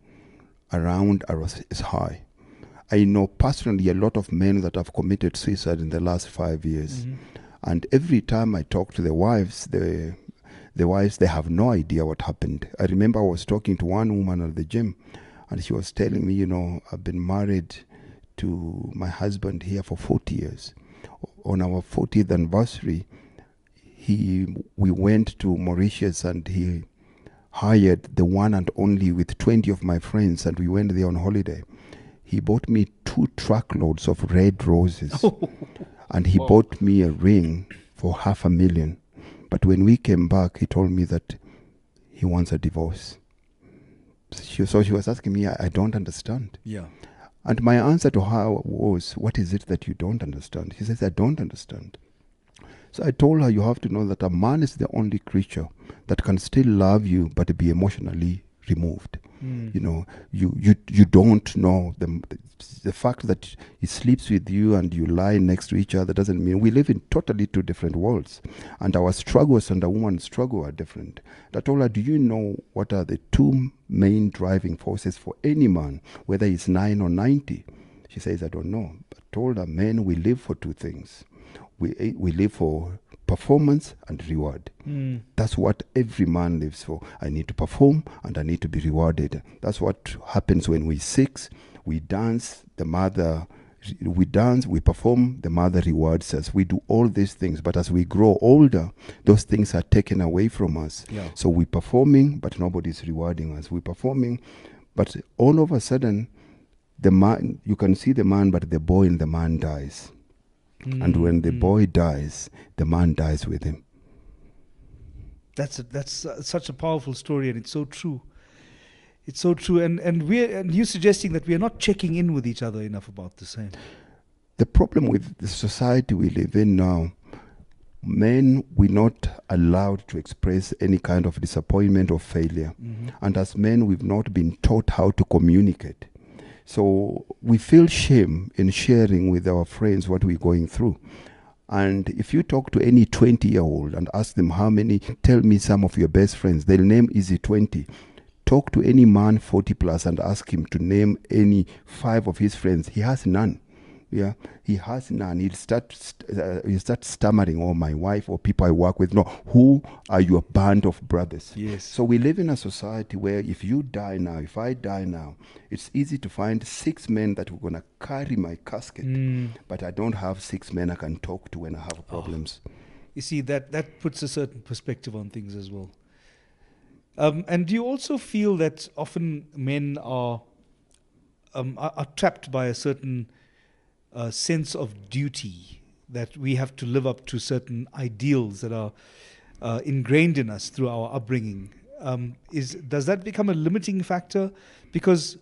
Speaker 5: around us is high. I know personally a lot of men that have committed suicide in the last 5 years. And every time I talk to the wives, the wives, they have no idea what happened. I remember I was talking to one woman at the gym, and she was telling me, I've been married to my husband here for 40 years. On our 40th anniversary, we went to Mauritius, and he hired the one and only with 20 of my friends, and we went there on holiday. He bought me 2 truckloads of red roses. And he bought me a ring for $500,000. But when we came back, he told me that he wants a divorce. So she was asking me, I don't understand.
Speaker 4: Yeah.
Speaker 5: And my answer to her was, what is it that you don't understand? She says, I don't understand. So I told her, you have to know that a man is the only creature that can still love you but be emotionally removed. You don't know the fact that he sleeps with you and you lie next to each other doesn't mean we live in totally 2 different worlds, and our struggles and a woman's struggle are different. I told her, do you know what are the 2 main driving forces for any man, whether he's 9 or 90? She says, I don't know. I told her, men, we live for 2 things. We live for performance and reward. That's what every man lives for. I need to perform and I need to be rewarded. That's what happens when we're 6. We dance, we perform, the mother rewards us. We do all these things, but as we grow older, those things are taken away from us.
Speaker 4: Yeah.
Speaker 5: So we're performing, but nobody's rewarding us. We're performing, but all of a sudden, the man, you can see the man, but the boy in the man dies. And when the boy dies, the man dies with him.
Speaker 4: That's such a powerful story, and it's so true. It's so true, and you're suggesting that we are not checking in with each other enough about the same.
Speaker 5: The problem with the society we live in now, men, we're not allowed to express any kind of disappointment or failure. And as men, we've not been taught how to communicate. So we feel shame in sharing with our friends what we're going through. And if you talk to any 20-year-old and ask them tell me some of your best friends, they'll name easy 20. Talk to any man 40 plus and ask him to name any 5 of his friends. He has none. Yeah, he has none. He'll start stammering, or my wife or people I work with. No, who are your band of brothers?
Speaker 4: Yes.
Speaker 5: So we live in a society where if you die now, if I die now, it's easy to find 6 men that are going to carry my casket. But I don't have 6 men I can talk to when I have problems.
Speaker 4: You see, that puts a certain perspective on things as well. And do you also feel that often men are trapped by a certain sense of duty, that we have to live up to certain ideals that are ingrained in us through our upbringing? Does that become a limiting factor? Because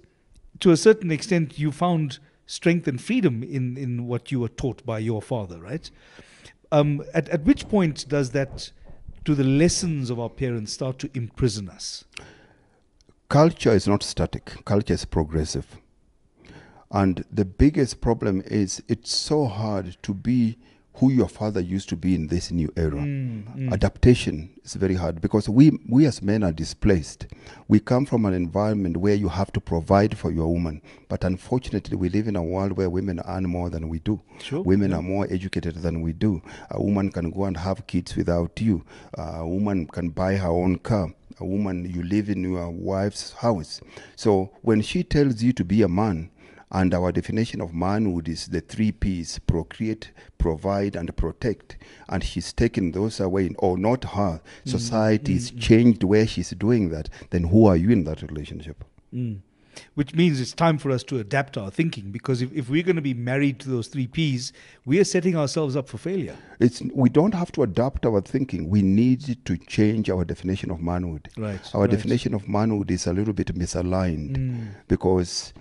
Speaker 4: to a certain extent, you found strength and freedom in what you were taught by your father, right? At which point do the lessons of our parents start to imprison us?
Speaker 5: Culture is not static. Culture is progressive. And the biggest problem is it's so hard to be who your father used to be in this new era. Adaptation is very hard because we as men are displaced. We come from an environment where you have to provide for your woman. But unfortunately, we live in a world where women earn more than we do.
Speaker 4: Sure.
Speaker 5: Women are more educated than we do. A woman can go and have kids without you. A woman can buy her own car. A woman, you live in your wife's house. So when she tells you to be a man, and our definition of manhood is the 3 Ps: procreate, provide, and protect. And she's taken those away, or not her. Society is changed where she's doing that. Then who are you in that relationship?
Speaker 4: Which means it's time for us to adapt our thinking, because if we're going to be married to those 3 Ps, we are setting ourselves up for failure.
Speaker 5: We don't have to adapt our thinking. We need to change our definition of manhood.
Speaker 4: Right.
Speaker 5: Our definition of manhood is a little bit misaligned because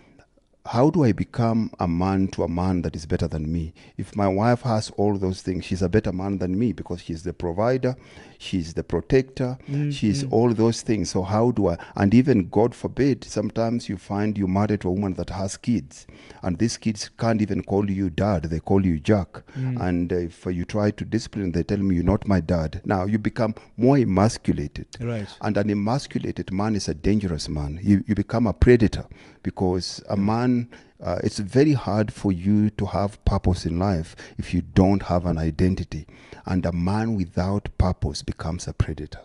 Speaker 5: how do I become a man to a man that is better than me? If my wife has all those things, she's a better man than me because she's the provider, she's the protector, she's all those things. So how do I? And even, God forbid, sometimes you find you married to a woman that has kids, and these kids can't even call you dad, they call you Jack. And if you try to discipline, they tell me, you're not my dad. Now you become more emasculated.
Speaker 4: Right.
Speaker 5: And an emasculated man is a dangerous man. You become a predator, because a man, it's very hard for you to have purpose in life if you don't have an identity. And a man without purpose becomes a predator.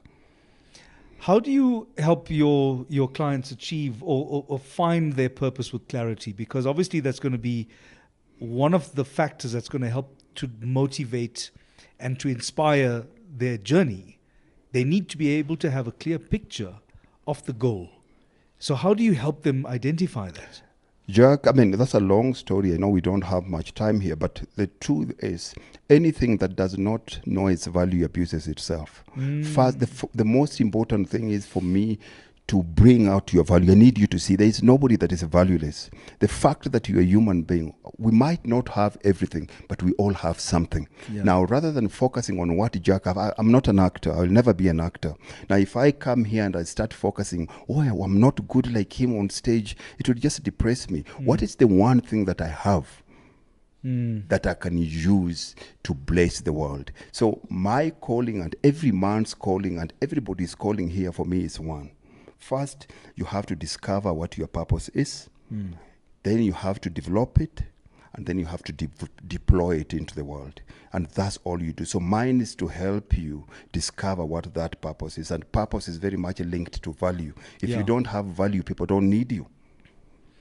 Speaker 4: How do you help your clients achieve or find their purpose with clarity? Because obviously that's going to be one of the factors that's going to help to motivate and to inspire their journey. They need to be able to have a clear picture of the goal. So how do you help them identify that?
Speaker 5: Jack, I mean, that's a long story. I know we don't have much time here, but the truth is, anything that does not know its value abuses itself. First, the most important thing is for me to bring out your value. I need you to see there is nobody that is valueless. The fact that you're a human being, we might not have everything, but we all have something.
Speaker 4: Yeah.
Speaker 5: Now, rather than focusing on what Jack have, I'm not an actor. I'll never be an actor. Now, if I come here and I start focusing, I'm not good like him on stage, it will just depress me. What is the one thing that I have that I can use to bless the world? So my calling and every man's calling and everybody's calling here for me is one. First, you have to discover what your purpose is. Then you have to develop it. And then you have to deploy it into the world. And that's all you do. So mine is to help you discover what that purpose is. And purpose is very much linked to value. If you don't have value, people don't need you.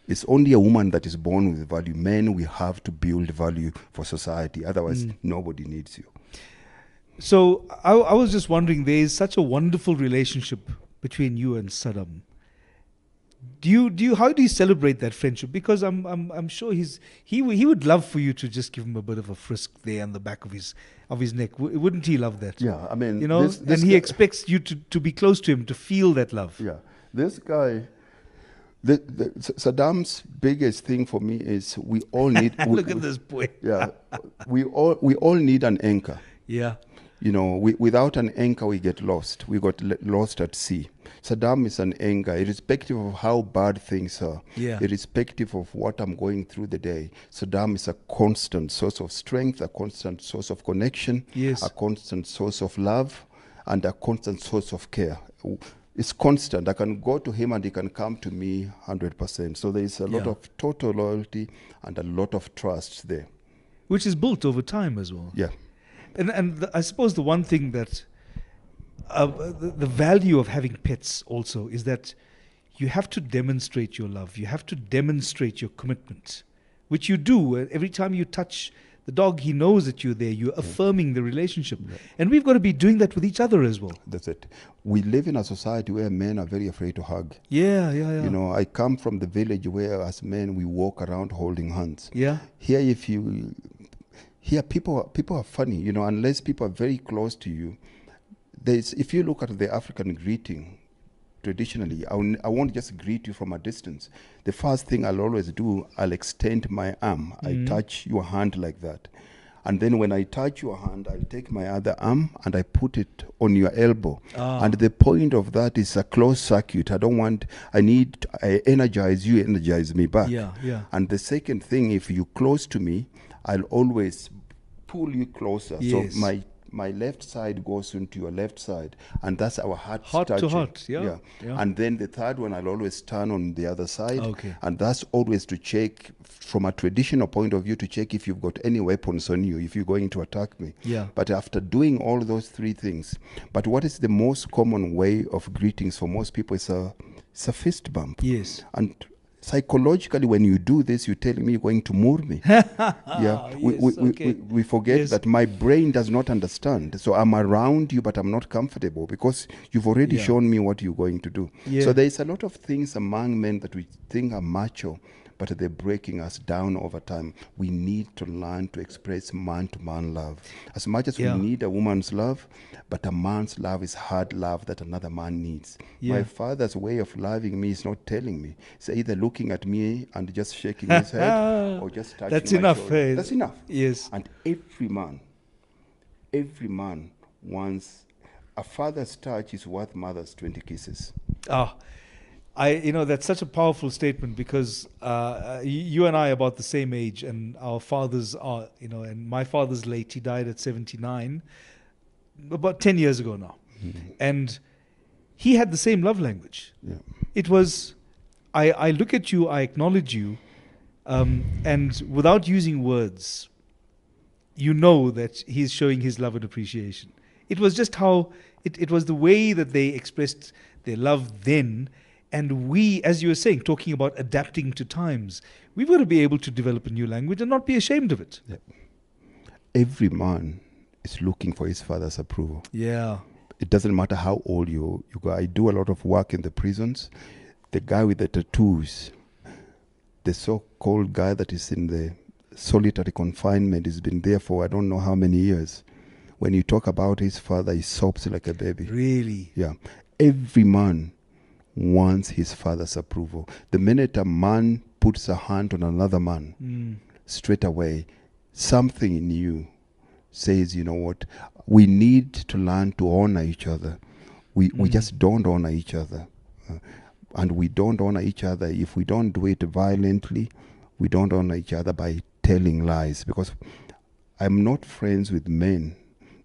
Speaker 5: It's only a woman that is born with value. Men, we have to build value for society. Otherwise, nobody needs you.
Speaker 4: So I was just wondering, there is such a wonderful relationship between you and Saddam. How do you celebrate that friendship? Because I'm sure he would love for you to just give him a bit of a frisk there on the back of his neck. Wouldn't he love that?
Speaker 5: Yeah, I mean,
Speaker 4: and he expects you to be close to him, to feel that love.
Speaker 5: Yeah, this guy. Saddam's biggest thing for me is we all need.
Speaker 4: Look at this boy.
Speaker 5: Yeah, we all need an anchor.
Speaker 4: Yeah.
Speaker 5: Without an anchor, we get lost. We got lost at sea. Saddam is an anchor, irrespective of how bad things are, irrespective of what I'm going through the day. Saddam is a constant source of strength, a constant source of connection, a constant source of love, and a constant source of care. It's constant. I can go to him and he can come to me 100%. So there is a lot of total loyalty and a lot of trust there.
Speaker 4: Which is built over time as well.
Speaker 5: Yeah.
Speaker 4: And I suppose the one thing that the value of having pets also is that you have to demonstrate your love. You have to demonstrate your commitment, which you do. Every time you touch the dog, he knows that you're there. You're affirming the relationship. Yeah. And we've got to be doing that with each other as well.
Speaker 5: That's it. We live in a society where men are very afraid to hug.
Speaker 4: Yeah.
Speaker 5: I come from the village where as men we walk around holding hands.
Speaker 4: Yeah.
Speaker 5: Here people are funny, unless people are very close to you. If you look at the African greeting, traditionally, I won't just greet you from a distance. The first thing I'll always do, I'll extend my arm. I touch your hand like that. And then when I touch your hand, I'll take my other arm and I put it on your elbow. And the point of that is a closed circuit. I energize you, energize me back.
Speaker 4: Yeah.
Speaker 5: And the second thing, if you close to me, I'll always pull you closer.
Speaker 4: Yes.
Speaker 5: So my left side goes into your left side, and that's our heart
Speaker 4: Heart to
Speaker 5: touching.
Speaker 4: heart, yeah.
Speaker 5: And then the third one, I'll always turn on the other side.
Speaker 4: Okay.
Speaker 5: And that's always to check, from a traditional point of view, to check if you've got any weapons on you, if you're going to attack me.
Speaker 4: Yeah.
Speaker 5: But after doing all those three things, but what is the most common way of greetings for most people is a fist bump.
Speaker 4: Yes.
Speaker 5: And psychologically, when you do this, you're telling me you're going to moor me. Yeah, we forget that my brain does not understand. So I'm around you, but I'm not comfortable because you've already shown me what you're going to do.
Speaker 4: Yeah.
Speaker 5: So there's a lot of things among men that we think are macho, but they're breaking us down over time. We need to learn to express man-to-man love. As much as we need a woman's love, but a man's love is hard love that another man needs. My father's way of loving me is not telling me. It's either looking at me and just shaking his head or just touching
Speaker 4: That's
Speaker 5: my
Speaker 4: enough.
Speaker 5: shoulder. That's enough.
Speaker 4: Yes.
Speaker 5: And every man wants a father's touch is worth mother's 20 kisses.
Speaker 4: That's such a powerful statement because you and I are about the same age, and our fathers are, and my father's late. He died at 79, about 10 years ago now. And he had the same love language.
Speaker 5: Yeah.
Speaker 4: It was, I look at you, I acknowledge you, and without using words, you know that he's showing his love and appreciation. It was just how, it was the way that they expressed their love then. And we, as you were saying, talking about adapting to times, we've got to be able to develop a new language and not be ashamed of it.
Speaker 5: Yeah. Every man is looking for his father's approval.
Speaker 4: Yeah.
Speaker 5: It doesn't matter how old you go. I do a lot of work in the prisons. The guy with the tattoos, the so-called guy that is in the solitary confinement, has been there for I don't know how many years. When you talk about his father, he sobs like a baby.
Speaker 4: Really?
Speaker 5: Yeah. Every man wants his father's approval. The minute a man puts a hand on another man, straight away, something in you says, you know what, we need to learn to honor each other. We just don't honor each other. And we don't honor each other if we don't do it violently. We don't honor each other by telling lies. Because I'm not friends with men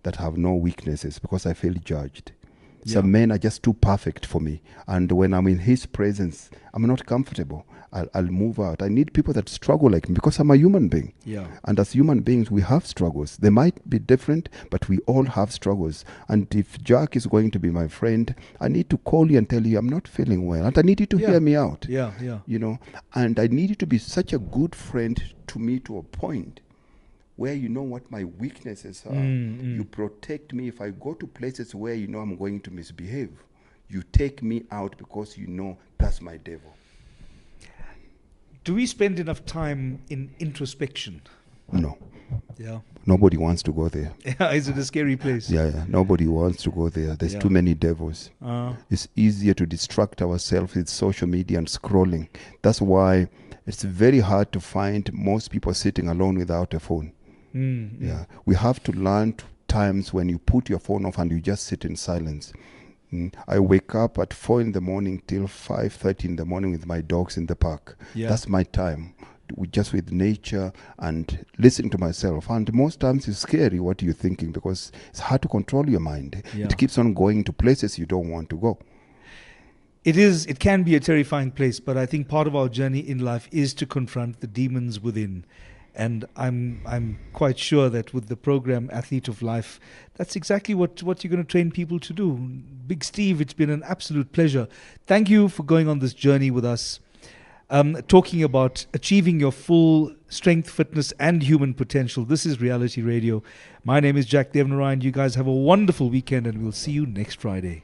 Speaker 5: that have no weaknesses because I feel judged. Some men are just too perfect for me. And when I'm in his presence, I'm not comfortable. I'll move out. I need people that struggle like me because I'm a human being.
Speaker 4: Yeah.
Speaker 5: And as human beings, we have struggles. They might be different, but we all have struggles. And if Jack is going to be my friend, I need to call you and tell you I'm not feeling well. And I need you to hear me out.
Speaker 4: Yeah.
Speaker 5: And I need you to be such a good friend to me to a point where you know what my weaknesses are. You protect me. If I go to places where you know I'm going to misbehave, you take me out because you know that's my devil.
Speaker 4: Do we spend enough time in introspection?
Speaker 5: No.
Speaker 4: Yeah.
Speaker 5: Nobody wants to go there.
Speaker 4: Is it a scary place?
Speaker 5: Yeah. Nobody wants to go there. There's too many devils. It's easier to distract ourselves with social media and scrolling. That's why it's very hard to find most people sitting alone without a phone. Yeah, we have to learn times when you put your phone off and you just sit in silence. I wake up at 4 in the morning till 5:30 in the morning with my dogs in the park.
Speaker 4: Yeah.
Speaker 5: That's my time, just with nature and listening to myself. And most times it's scary what you're thinking because it's hard to control your mind.
Speaker 4: Yeah.
Speaker 5: It keeps on going to places you don't want to go.
Speaker 4: It can be a terrifying place, but I think part of our journey in life is to confront the demons within. And I'm quite sure that with the program Athlete of Life, that's exactly what you're going to train people to do. Big Steve, it's been an absolute pleasure. Thank you for going on this journey with us, talking about achieving your full strength, fitness, and human potential. This is Reality Radio. My name is Jack Devnarain. You guys have a wonderful weekend, and we'll see you next Friday.